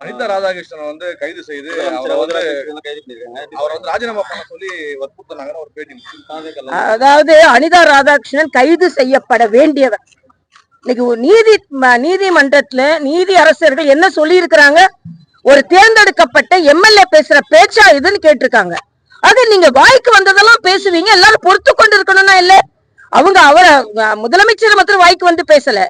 அனிதா ராதாகிருஷ்ணன் வந்து கைது செய்து அவர் வந்து ராஜினாமா பண்ண சொல்லி வற்புறுத்தினாங்கன்னு ஒரு பேட்டி. அதாவது அனிதா ராதாகிருஷ்ணன் கைது செய்யப்பட வேண்டியவர். இன்னைக்கு நீதிமன்றத்துல நீதி அரசர்கள் என்ன சொல்லி இருக்கிறாங்க? ஒரு தேர்ந்தெடுக்கப்பட்ட எம்எல்ஏ பேசுற பேச்சா இதுன்னு கேட்டிருக்காங்க. அது நீங்க வாய்க்கு வந்ததெல்லாம் பேசுவீங்க, எல்லாரும் பொறுத்து கொண்டு இருக்கணும்னா இல்ல. அவங்க முதலமைச்சர் மாத்திரம் வாய்க்கு வந்து பேசல.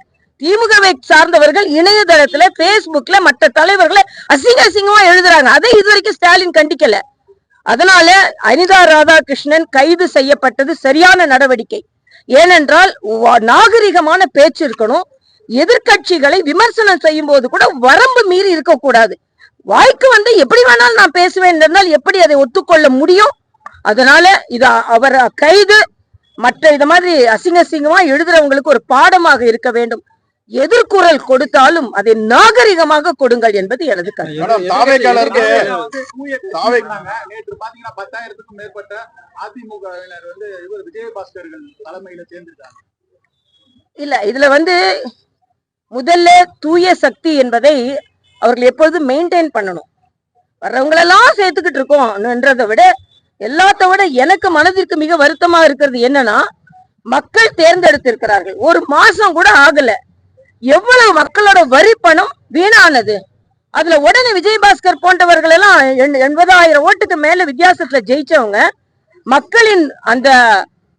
திமுகவை சார்ந்தவர்கள் இணையதளத்துல பேஸ்புக்ல மற்ற தலைவர்களை அசிங்கமா எழுதுறாங்க. அதை இதுவரைக்கும் ஸ்டாலின் கண்டிக்கல. அதனால அனிதா ராதாகிருஷ்ணன் கைது செய்யப்பட்டது சரியான நடவடிக்கை. ஏனென்றால் நாகரிகமான பேச்சு இருக்கணும். எதிர்கட்சிகளை விமர்சனம் செய்யும் போது கூட வரம்பு மீறி இருக்கக்கூடாது. வாய்க்கு வந்து எப்படி வேணாலும் நான் பேசுவேன் என்றால் எப்படி அதை ஒத்துக்கொள்ள முடியும்? அதனால இது அவர் கைது மற்ற இது மாதிரி அசிங்கமா எழுதுறவங்களுக்கு ஒரு பாடமாக இருக்க வேண்டும். எதிர்குரல் கொடுத்தாலும் அதை நாகரிகமாக கொடுங்கள் என்பது எனது கருத்து. நேற்று பாத்தீங்கன்னா 10,000க்கும் மேற்பட்ட அதிமுகவினர் வந்து விஜயபாஸ்கர்கள் தலைமையில சேர்ந்துட்டாங்க. இல்ல, இதுல வந்து முதல்ல தூய சக்தி என்பதை அவர்கள் எப்பொழுதும் மெயின்டைன் பண்ணணும். வர்றவங்களெல்லாம் சேர்த்துக்கிட்டு இருக்கோம்ன்றதை விட எல்லாத்த விட எனக்கு மனதிற்கு மிக வருத்தமா இருக்கிறது என்னன்னா, மக்கள் தேர்ந்தெடுத்திருக்கிறார்கள், ஒரு மாசம் கூட ஆகல, எவ்வளவு மக்களோட வரி பணம் வீணானது. அதுல உடனே விஜயபாஸ்கர் போன்றவர்கள் எல்லாம் 80,000 ஓட்டுக்கு மேல வித்தியாசத்துல ஜெயிச்சவங்க மக்களின் அந்த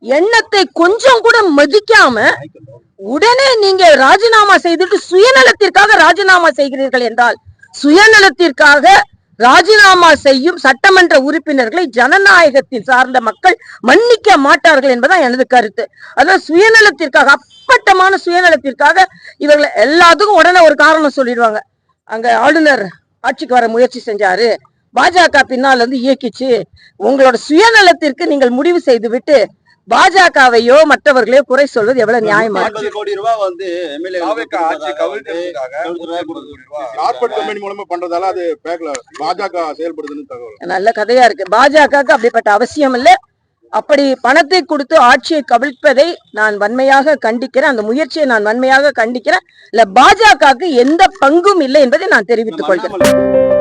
எண்ணத்தை கொஞ்சம் கூட மதிக்காம உடனே நீங்க ராஜினாமா செய்துட்டு சுயநலத்திற்காக ராஜினாமா செய்கிறீர்கள் என்றால், சுயநலத்திற்காக ராஜினாமா செய்யும் சட்டமன்ற உறுப்பினர்களை ஜனநாயகத்தில் சார்ந்த மக்கள் மன்னிக்க மாட்டார்கள் என்பதான் எனது கருத்து. அதாவது சுயநலத்திற்காக, அப்பட்டமான சுயநலத்திற்காக இவர்கள் எல்லாத்துக்கும் உடனே ஒரு காரணம் சொல்லிடுவாங்க. அங்க ஆளுநர் ஆட்சிக்கு வர முயற்சி செஞ்சாரு, பாஜக பின்னால் வந்து இயக்கிச்சு. உங்களோட சுயநலத்திற்கு நீங்கள் முடிவு செய்து விட்டு பாஜகவையோ மற்றவர்களையோ குறை சொல்வது எவ்வளவு நியாயமா? 50 கோடி ரூபாய் வந்து பண்றதால அது பாஜக செயல்படுதுன்னு தகவல். நல்ல கதையா இருக்கு. பாஜகவுக்கு அப்படிப்பட்ட அவசியம் இல்லை. அப்படி பணத்தை கொடுத்து ஆட்சியை கவிழ்ப்பதை நான் வன்மையாக கண்டிக்கிறேன். அந்த முயற்சியை நான் வன்மையாக கண்டிக்கிறேன். இல்ல, பாஜகவுக்கு எந்த பங்கும் இல்லை என்பதை நான் தெரிவித்துக் கொள்கிறேன்.